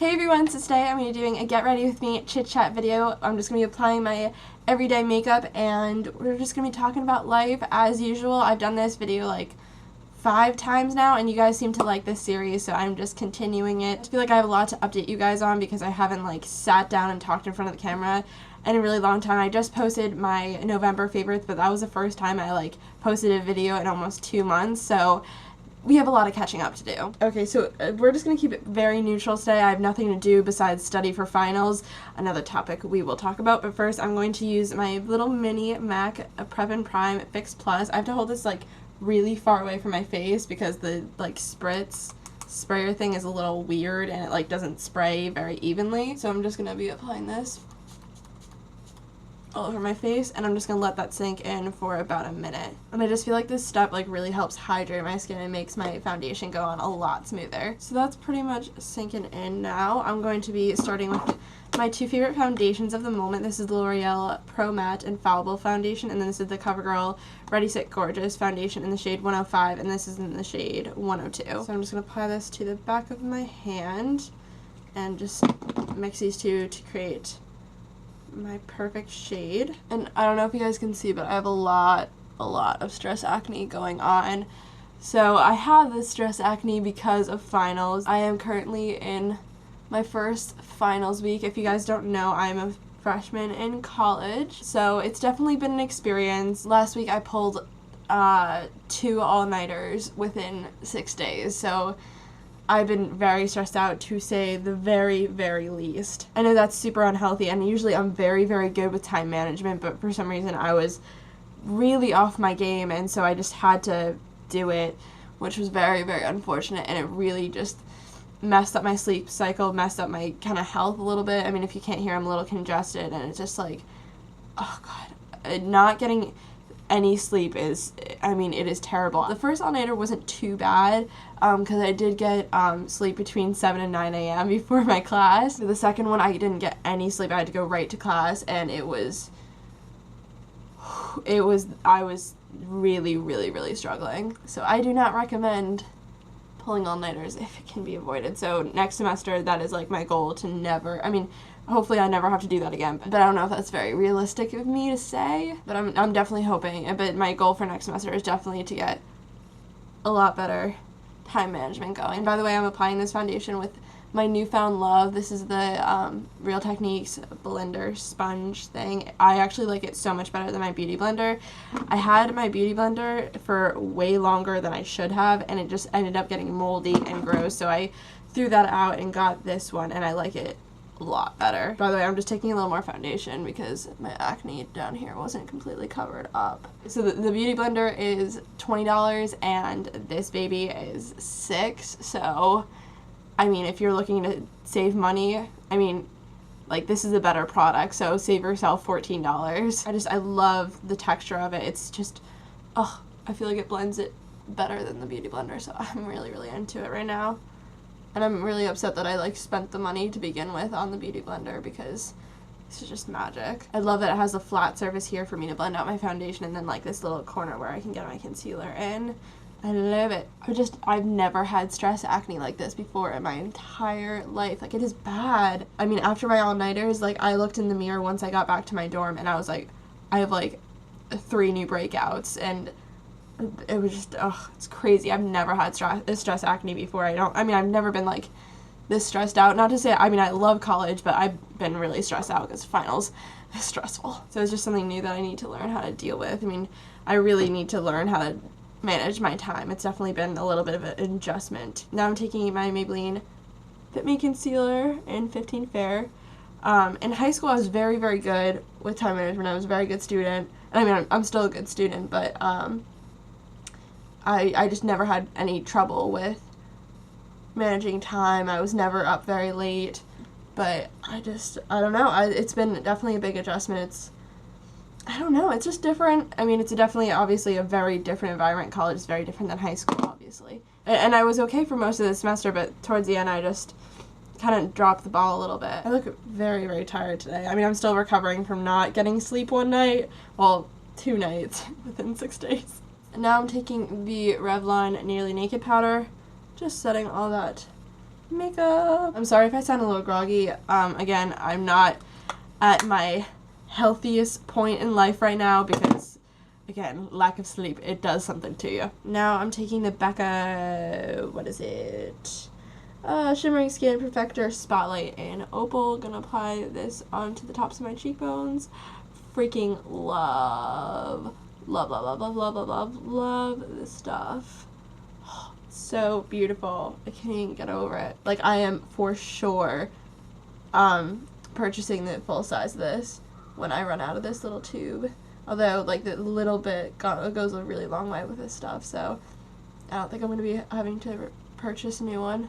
Hey everyone, so today I'm going to be doing a get ready with me chit chat video. I'm just going to be applying my everyday makeup and we're just going to be talking about life as usual. I've done this video like 5 times now and you guys seem to like this series, so I'm just continuing it. I feel like I have a lot to update you guys on because I haven't like sat down and talked in front of the camera in a really long time. I just posted my November favorites, but that was the first time I like posted a video in almost 2 months, so we have a lot of catching up to do. Okay, so we're just going to keep it very neutral today. I have nothing to do besides study for finals, another topic we will talk about. But first, I'm going to use my little mini MAC Prep and Prime Fix Plus. I have to hold this like really far away from my face because the like sprayer thing is a little weird and it like doesn't spray very evenly. So I'm just going to be applying this all over my face, and I'm just gonna let that sink in for about a minute. And I just feel like this step like really helps hydrate my skin and makes my foundation go on a lot smoother. So that's pretty much sinking in now. I'm going to be starting with my 2 favorite foundations of the moment. This is the L'Oreal Pro Matte Infallible Foundation, and then this is the CoverGirl Ready Set Gorgeous Foundation in the shade 105, and this is in the shade 102. So I'm just gonna apply this to the back of my hand and just mix these two to create my perfect shade. And I don't know if you guys can see, but I have a lot of stress acne going on. So I have this stress acne because of finals. I am currently in my first finals week. If you guys don't know, I'm a freshman in college, so it's definitely been an experience. Last week I pulled 2 all-nighters within 6 days, so I've been very stressed out, to say the very, very least. I know that's super unhealthy, and usually I'm very, very good with time management, but for some reason I was really off my game, and so I just had to do it, which was very, very unfortunate, and it really just messed up my sleep cycle, messed up my kind of health a little bit. I mean, if you can't hear, I'm a little congested, and it's just like, oh God, not getting any sleep is, I mean, it is terrible. The first all-nighter wasn't too bad because I did get sleep between 7 and 9 a.m. before my class. For the second one, I didn't get any sleep. I had to go right to class, and I was really, really, really struggling. So I do not recommend pulling all-nighters if it can be avoided. So next semester, that is like my goal to never, I mean, hopefully I never have to do that again, but I don't know if that's very realistic of me to say, but I'm definitely hoping. But my goal for next semester is definitely to get a lot better time management going. And by the way, I'm applying this foundation with my newfound love. This is the Real Techniques blender sponge thing. I actually like it so much better than my beauty blender. I had my beauty blender for way longer than I should have, and it just ended up getting moldy and gross, so I threw that out and got this one, and I like it a lot better. By the way, I'm just taking a little more foundation because my acne down here wasn't completely covered up. So the beauty blender is $20 and this baby is $6. So I mean, if you're looking to save money, I mean, like, this is a better product, so save yourself $14. I love the texture of it. It's just, oh, I feel like it blends it better than the beauty blender, so I'm really, really into it right now. And I'm really upset that I like spent the money to begin with on the beauty blender because this is just magic. I love that it has a flat surface here for me to blend out my foundation, and then like this little corner where I can get my concealer in. I love it. I've never had stress acne like this before in my entire life. Like, it is bad. I mean, after my all-nighters, like, I looked in the mirror once I got back to my dorm and I was like, I have like 3 new breakouts, and it was just, oh, it's crazy. I've never had stress acne before. I've never been like this stressed out. Not to say, I mean, I love college, but I've been really stressed out because finals is stressful. So it's just something new that I need to learn how to deal with. I mean, I really need to learn how to manage my time. It's definitely been a little bit of an adjustment. Now I'm taking my Maybelline Fit Me Concealer in 15 Fair. In high school, I was very, very good with time management. I was a very good student. And I mean, I'm still a good student, but I just never had any trouble with managing time. I was never up very late, but I don't know. It's been definitely a big adjustment. I don't know, it's just different. I mean, it's definitely, obviously, a very different environment. College is very different than high school, obviously. And I was okay for most of the semester, but towards the end, I just kind of dropped the ball a little bit. I look very, very tired today. I mean, I'm still recovering from not getting sleep one night. Well, 2 nights within 6 days. And now I'm taking the Revlon Nearly Naked powder, just setting all that makeup. I'm sorry if I sound a little groggy. Again, I'm not at my healthiest point in life right now because, again, lack of sleep, it does something to you. Now I'm taking the Becca, what is it? Shimmering Skin Perfector Spotlight in Opal. Gonna apply this onto the tops of my cheekbones. Freaking love this stuff. So beautiful. I can't even get over it. Like, I am for sure purchasing the full size of this when I run out of this little tube. Although, like, the little bit goes a really long way with this stuff, so I don't think I'm going to be having to purchase a new one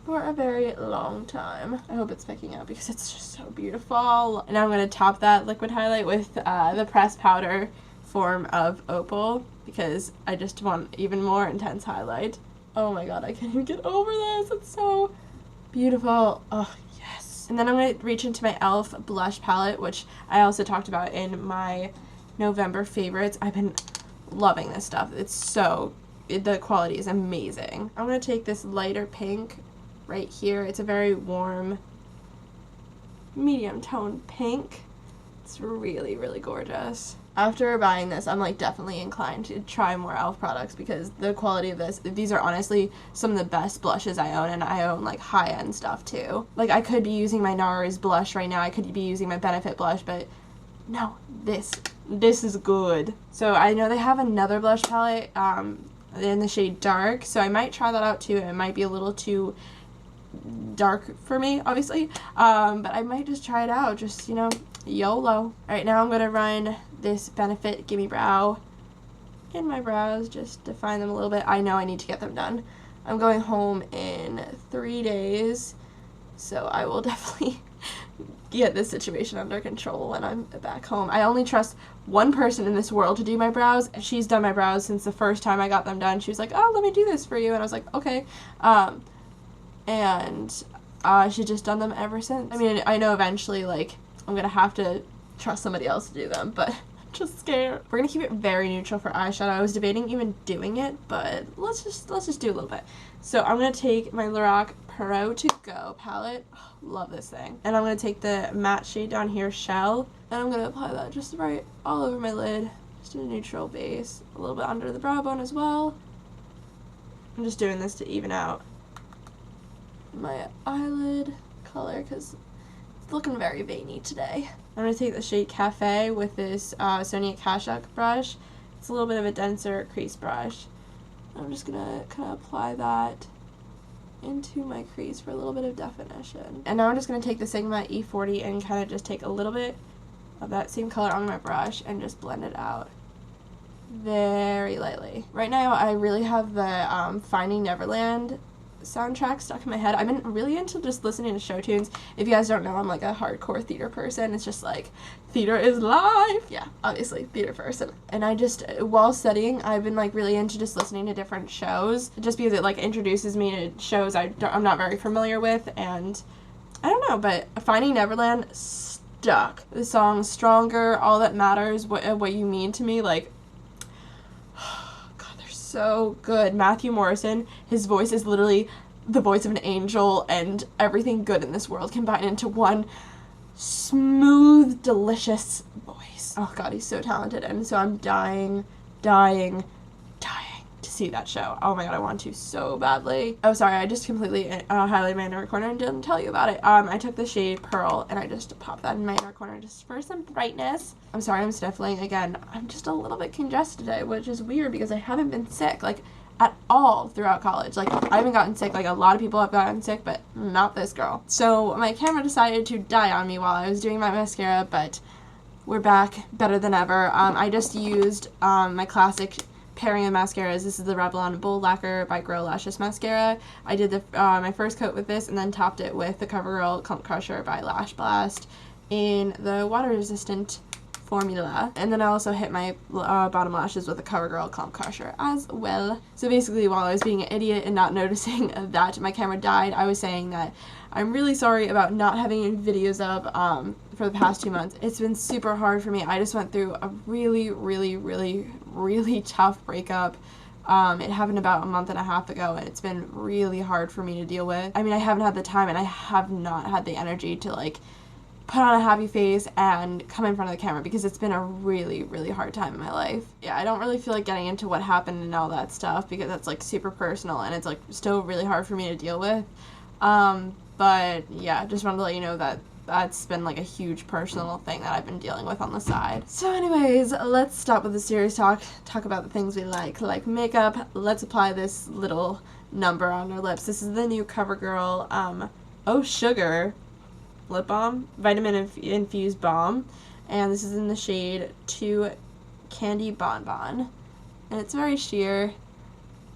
for a very long time. I hope it's picking up because it's just so beautiful. And now I'm going to top that liquid highlight with the pressed powder form of Opal because I just want even more intense highlight. Oh my god, I can't even get over this. It's so beautiful. Oh, yes. And then I'm going to reach into my ELPH blush palette, which I also talked about in my November favorites. I've been loving this stuff. It's so, the quality is amazing. I'm going to take this lighter pink right here. It's a very warm, medium tone pink. It's really, really gorgeous. After buying this, I'm like definitely inclined to try more ELPH products because the quality of these are honestly some of the best blushes I own, and I own like high-end stuff too. Like, I could be using my Nars blush right now, I could be using my Benefit blush, but no, this is good. So I know they have another blush palette in the shade Dark, so I might try that out too. It might be a little too dark for me, obviously, but I might just try it out, just, you know, YOLO. Alright, now I'm going to run this Benefit Gimme Brow in my brows, just define them a little bit. I know I need to get them done. I'm going home in 3 days, so I will definitely get this situation under control when I'm back home. I only trust one person in this world to do my brows. She's done my brows since the first time I got them done. She was like, oh, let me do this for you, and I was like, okay. And she's just done them ever since. I mean, I know eventually, like, I'm gonna have to trust somebody else to do them, but I'm just scared. We're gonna keep it very neutral for eyeshadow. I was debating even doing it, but let's just do a little bit. So I'm gonna take my Lorac Pro To Go palette. Oh, love this thing. And I'm gonna take the matte shade down here, Shell, and I'm gonna apply that just right all over my lid, just a neutral base, a little bit under the brow bone as well. I'm just doing this to even out my eyelid color because it's looking very veiny today. I'm going to take the shade Cafe with this Sonia Kashuk brush. It's a little bit of a denser crease brush. I'm just going to kind of apply that into my crease for a little bit of definition. And now I'm just going to take the Sigma E40 and kind of just take a little bit of that same color on my brush and just blend it out very lightly. Right now I really have the Finding Neverland soundtrack stuck in my head. I've been really into just listening to show tunes. If you guys don't know, I'm like a hardcore theater person. It's just like, theater is life. Yeah, obviously, theater person. And I just, while studying, I've been like really into just listening to different shows, just because it like introduces me to shows I'm not very familiar with, and I don't know, but Finding Neverland stuck. The song Stronger, All That Matters, What You Mean to Me, like, so good. Matthew Morrison, his voice is literally the voice of an angel, and everything good in this world combined into one smooth, delicious voice. Oh god, he's so talented, and so I'm dying to see that show. Oh my god, I want to so badly. Oh, sorry, I just completely highlighted my inner corner and didn't tell you about it. I took the shade Pearl and I just popped that in my inner corner just for some brightness. I'm sorry I'm sniffling again. I'm just a little bit congested today, which is weird because I haven't been sick, like, at all throughout college. Like, I haven't gotten sick. Like, a lot of people have gotten sick, but not this girl. So my camera decided to die on me while I was doing my mascara, but we're back better than ever. I just used my classic pairing of mascaras. This is the Revlon Bold Lacquer by Grow Lashes mascara. I did my first coat with this and then topped it with the CoverGirl Clump Crusher by Lash Blast in the water resistant formula. And then I also hit my bottom lashes with a CoverGirl Clump Crusher as well. So basically, while I was being an idiot and not noticing that my camera died, I was saying that I'm really sorry about not having any videos up for the past 2 months. It's been super hard for me. I just went through a really tough breakup It happened about a month and a half ago, and it's been really hard for me to deal with. I mean, I haven't had the time, and I have not had the energy to, like, put on a happy face and come in front of the camera because it's been a really, really hard time in my life. Yeah, I don't really feel like getting into what happened and all that stuff because that's, like, super personal, and it's, like, still really hard for me to deal with. But yeah, just wanted to let you know that that's been, like, a huge personal thing that I've been dealing with on the side. So anyways, let's stop with the serious talk about the things we like makeup. Let's apply this little number on our lips. This is the new CoverGirl, Oh Sugar lip balm, vitamin infused balm, and this is in the shade 2 Candy Bonbon, and it's very sheer.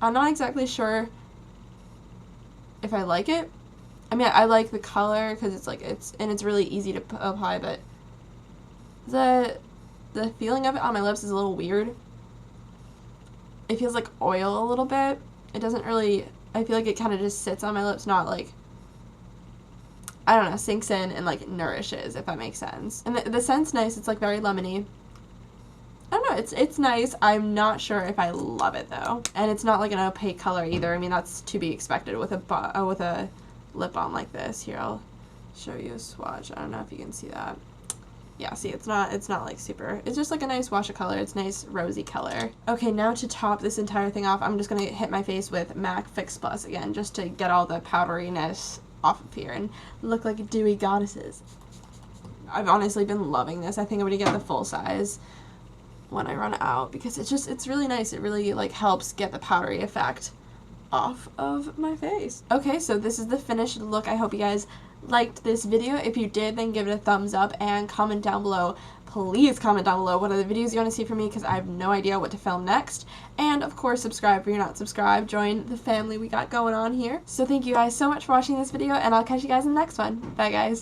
I'm not exactly sure if I like it. I mean, I like the color because it's like it's really easy to apply, but the feeling of it on my lips is a little weird. It feels like oil a little bit. It doesn't really, I feel like it kind of just sits on my lips, not like, I don't know, sinks in and, like, nourishes, if that makes sense. And the scent's nice. It's, like, very lemony. I don't know. It's nice. I'm not sure if I love it, though. And it's not, like, an opaque color, either. I mean, that's to be expected with a lip balm like this. Here, I'll show you a swatch. I don't know if you can see that. Yeah, see, it's not, like, super. It's just, like, a nice wash of color. It's nice rosy color. Okay, now to top this entire thing off, I'm just going to hit my face with MAC Fix Plus again, just to get all the powderiness off of here and look like dewy goddesses. I've honestly been loving this. I think I'm gonna get the full size when I run out because it's really nice. It really, like, helps get the powdery effect off of my face. Okay, so this is the finished look. I hope you guys liked this video. If you did, then give it a thumbs up and comment down below. Please comment down below what are the videos you want to see from me because I have no idea what to film next. And of course, subscribe if you're not subscribed. Join the family we got going on here. So thank you guys so much for watching this video, and I'll catch you guys in the next one. Bye, guys.